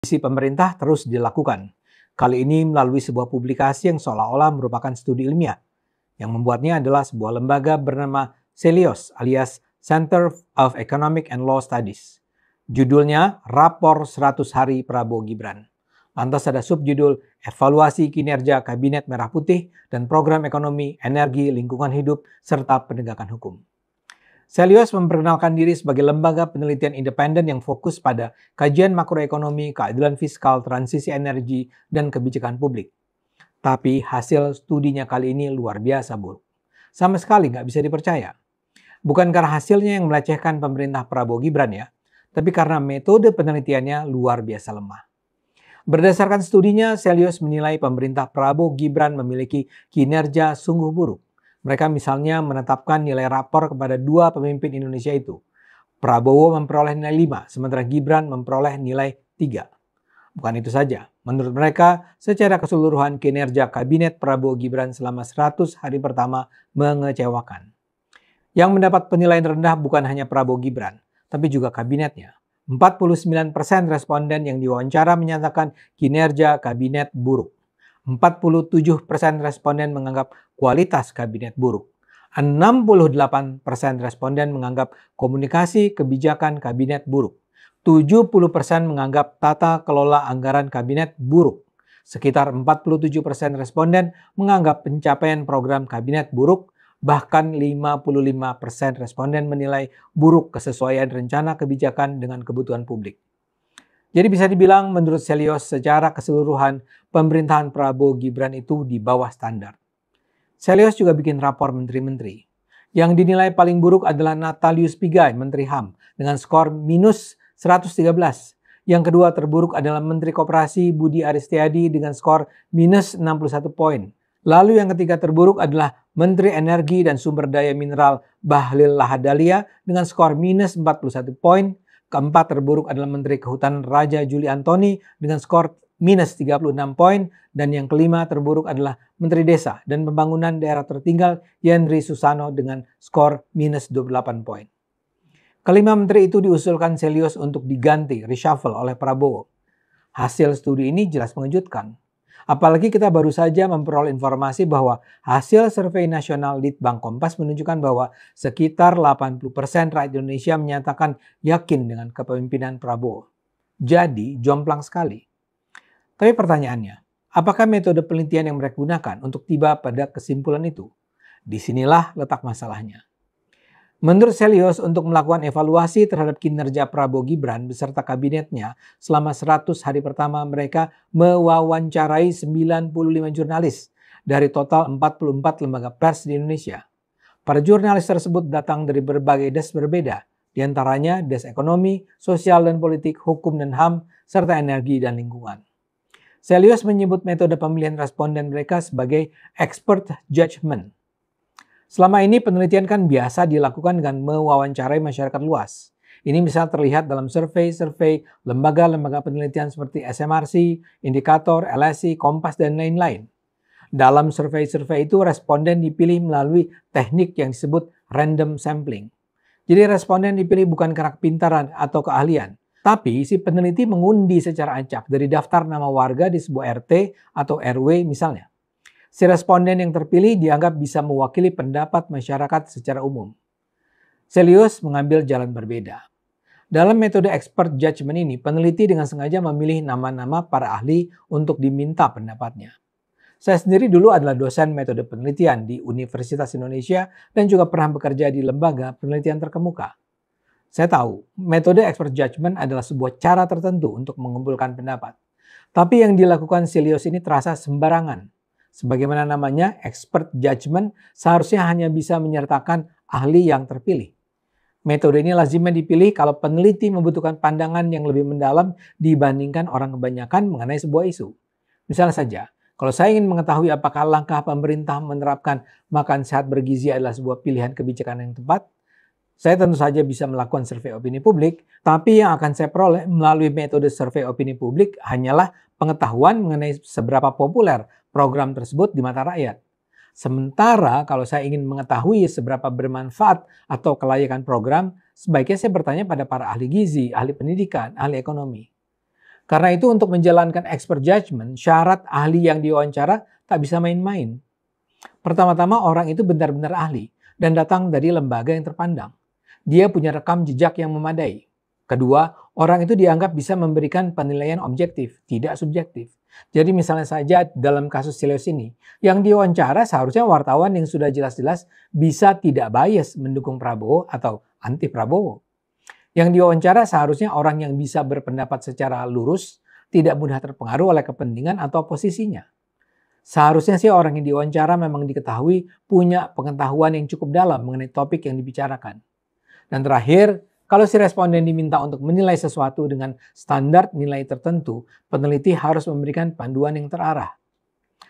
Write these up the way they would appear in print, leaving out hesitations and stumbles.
Visi pemerintah terus dilakukan. Kali ini melalui sebuah publikasi yang seolah-olah merupakan studi ilmiah. Yang membuatnya adalah sebuah lembaga bernama CELIOS alias Center of Economic and Law Studies. Judulnya Rapor 100 Hari Prabowo Gibran. Lantas ada subjudul Evaluasi Kinerja Kabinet Merah Putih dan Program Ekonomi, Energi, Lingkungan Hidup, serta Penegakan Hukum. CELIOS memperkenalkan diri sebagai lembaga penelitian independen yang fokus pada kajian makroekonomi, keadilan fiskal, transisi energi, dan kebijakan publik. Tapi hasil studinya kali ini luar biasa buruk. Sama sekali nggak bisa dipercaya. Bukan karena hasilnya yang melecehkan pemerintah Prabowo Gibran ya, tapi karena metode penelitiannya luar biasa lemah. Berdasarkan studinya, CELIOS menilai pemerintah Prabowo Gibran memiliki kinerja sungguh buruk. Mereka misalnya menetapkan nilai rapor kepada dua pemimpin Indonesia itu. Prabowo memperoleh nilai 5, sementara Gibran memperoleh nilai 3. Bukan itu saja, menurut mereka secara keseluruhan kinerja Kabinet Prabowo Gibran selama 100 hari pertama mengecewakan. Yang mendapat penilaian rendah bukan hanya Prabowo Gibran, tapi juga kabinetnya. 49% responden yang diwawancara menyatakan kinerja kabinet buruk. 47% responden menganggap kualitas kabinet buruk. 68% responden menganggap komunikasi kebijakan kabinet buruk. 70% menganggap tata kelola anggaran kabinet buruk. Sekitar 47% responden menganggap pencapaian program kabinet buruk. Bahkan 55% responden menilai buruk kesesuaian rencana kebijakan dengan kebutuhan publik. Jadi bisa dibilang menurut CELIOS secara keseluruhan pemerintahan Prabowo Gibran itu di bawah standar. CELIOS juga bikin rapor menteri-menteri. Yang dinilai paling buruk adalah Natalius Pigai, Menteri HAM, dengan skor minus 113. Yang kedua terburuk adalah Menteri Koperasi Budi Aristiadi dengan skor minus 61 poin. Lalu yang ketiga terburuk adalah Menteri Energi dan Sumber Daya Mineral Bahlil Lahadalia dengan skor minus 41 poin. Keempat terburuk adalah Menteri Kehutanan Raja Juli Antoni dengan skor minus 36 poin. Dan yang kelima terburuk adalah Menteri Desa dan Pembangunan Daerah Tertinggal Yendri Susano dengan skor minus 28 poin. Kelima menteri itu diusulkan CELIOS untuk diganti, reshuffle oleh Prabowo. Hasil studi ini jelas mengejutkan. Apalagi kita baru saja memperoleh informasi bahwa hasil survei nasional Litbang Kompas menunjukkan bahwa sekitar 80% rakyat Indonesia menyatakan yakin dengan kepemimpinan Prabowo. Jadi jomplang sekali. Tapi pertanyaannya, apakah metode penelitian yang mereka gunakan untuk tiba pada kesimpulan itu? Disinilah letak masalahnya. Menurut CELIOS, untuk melakukan evaluasi terhadap kinerja Prabowo Gibran beserta kabinetnya selama 100 hari pertama mereka mewawancarai 95 jurnalis dari total 44 lembaga pers di Indonesia. Para jurnalis tersebut datang dari berbagai des berbeda, diantaranya des ekonomi, sosial dan politik, hukum dan HAM, serta energi dan lingkungan. CELIOS menyebut metode pemilihan responden mereka sebagai expert judgment. Selama ini penelitian kan biasa dilakukan dengan mewawancarai masyarakat luas. Ini misal terlihat dalam survei-survei lembaga-lembaga penelitian seperti SMRC, Indikator, LSI, Kompas, dan lain-lain. Dalam survei-survei itu responden dipilih melalui teknik yang disebut random sampling. Jadi responden dipilih bukan karena kepintaran atau keahlian, tapi si peneliti mengundi secara acak dari daftar nama warga di sebuah RT atau RW misalnya. Si responden yang terpilih dianggap bisa mewakili pendapat masyarakat secara umum. CELIOS mengambil jalan berbeda. Dalam metode expert judgment ini, peneliti dengan sengaja memilih nama-nama para ahli untuk diminta pendapatnya. Saya sendiri dulu adalah dosen metode penelitian di Universitas Indonesia dan juga pernah bekerja di lembaga penelitian terkemuka. Saya tahu, metode expert judgment adalah sebuah cara tertentu untuk mengumpulkan pendapat. Tapi yang dilakukan CELIOS ini terasa sembarangan. Sebagaimana namanya, expert judgment seharusnya hanya bisa menyertakan ahli yang terpilih. Metode ini lazimnya dipilih kalau peneliti membutuhkan pandangan yang lebih mendalam dibandingkan orang kebanyakan mengenai sebuah isu. Misalnya saja, kalau saya ingin mengetahui apakah langkah pemerintah menerapkan makan sehat bergizi adalah sebuah pilihan kebijakan yang tepat, saya tentu saja bisa melakukan survei opini publik, tapi yang akan saya peroleh melalui metode survei opini publik hanyalah pengetahuan mengenai seberapa populer program tersebut di mata rakyat. Sementara kalau saya ingin mengetahui seberapa bermanfaat atau kelayakan program, sebaiknya saya bertanya pada para ahli gizi, ahli pendidikan, ahli ekonomi. Karena itu untuk menjalankan expert judgment, syarat ahli yang diwawancara tak bisa main-main. Pertama-tama orang itu benar-benar ahli dan datang dari lembaga yang terpandang. Dia punya rekam jejak yang memadai. Kedua, orang itu dianggap bisa memberikan penilaian objektif, tidak subjektif. Jadi misalnya saja dalam kasus Selios ini, yang diwawancara seharusnya wartawan yang sudah jelas-jelas bisa tidak bias mendukung Prabowo atau anti Prabowo. Yang diwawancara seharusnya orang yang bisa berpendapat secara lurus, tidak mudah terpengaruh oleh kepentingan atau posisinya. Seharusnya sih orang yang diwawancara memang diketahui punya pengetahuan yang cukup dalam mengenai topik yang dibicarakan. Dan terakhir, kalau si responden diminta untuk menilai sesuatu dengan standar nilai tertentu, peneliti harus memberikan panduan yang terarah.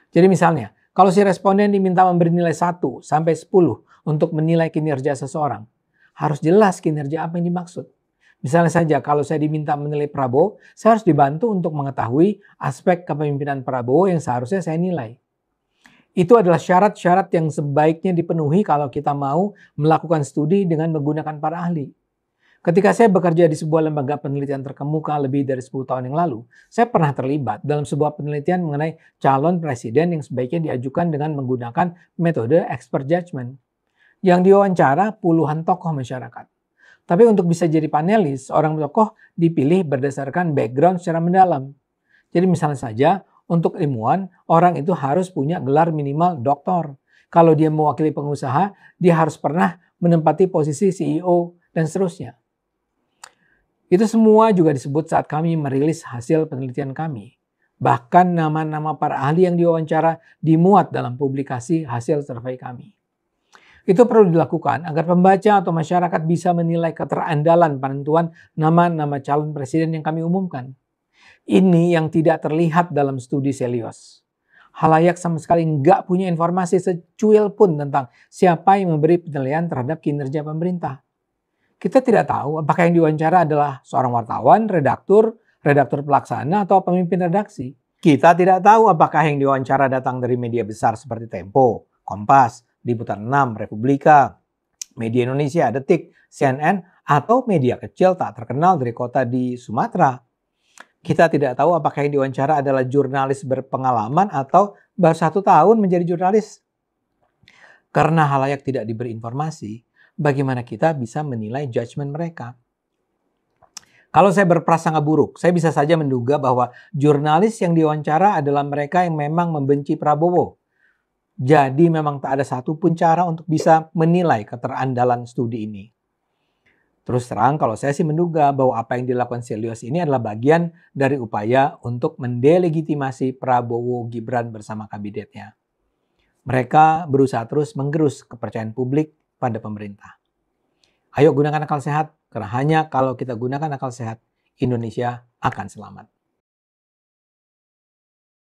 Jadi misalnya, kalau si responden diminta memberi nilai 1 sampai 10 untuk menilai kinerja seseorang, harus jelas kinerja apa yang dimaksud. Misalnya saja kalau saya diminta menilai Prabowo, saya harus dibantu untuk mengetahui aspek kepemimpinan Prabowo yang seharusnya saya nilai. Itu adalah syarat-syarat yang sebaiknya dipenuhi kalau kita mau melakukan studi dengan menggunakan para ahli. Ketika saya bekerja di sebuah lembaga penelitian terkemuka lebih dari 10 tahun yang lalu, saya pernah terlibat dalam sebuah penelitian mengenai calon presiden yang sebaiknya diajukan dengan menggunakan metode expert judgment. Yang diwawancara puluhan tokoh masyarakat. Tapi untuk bisa jadi panelis, orang tokoh dipilih berdasarkan background secara mendalam. Jadi misalnya saja, untuk ilmuwan, orang itu harus punya gelar minimal doktor. Kalau dia mewakili pengusaha, dia harus pernah menempati posisi CEO dan seterusnya. Itu semua juga disebut saat kami merilis hasil penelitian kami. Bahkan nama-nama para ahli yang diwawancara dimuat dalam publikasi hasil survei kami. Itu perlu dilakukan agar pembaca atau masyarakat bisa menilai keterandalan penentuan nama-nama calon presiden yang kami umumkan. Ini yang tidak terlihat dalam studi Selios. Halayak sama sekali nggak punya informasi secuil pun tentang siapa yang memberi penilaian terhadap kinerja pemerintah. Kita tidak tahu apakah yang diwawancara adalah seorang wartawan, redaktur pelaksana, atau pemimpin redaksi. Kita tidak tahu apakah yang diwawancara datang dari media besar seperti Tempo, Kompas, Liputan 6, Republika, Media Indonesia, Detik, CNN, atau media kecil tak terkenal dari kota di Sumatera. Kita tidak tahu apakah yang diwawancara adalah jurnalis berpengalaman atau baru 1 tahun menjadi jurnalis. Karena halayak tidak diberi informasi, bagaimana kita bisa menilai judgement mereka? Kalau saya berprasangka buruk, saya bisa saja menduga bahwa jurnalis yang diwawancara adalah mereka yang memang membenci Prabowo. Jadi memang tak ada satupun cara untuk bisa menilai keterandalan studi ini. Terus terang kalau saya sih menduga bahwa apa yang dilakukan Selios ini adalah bagian dari upaya untuk mendelegitimasi Prabowo Gibran bersama kabinetnya. Mereka berusaha terus menggerus kepercayaan publik pada pemerintah. Ayo gunakan akal sehat, karena hanya kalau kita gunakan akal sehat, Indonesia akan selamat.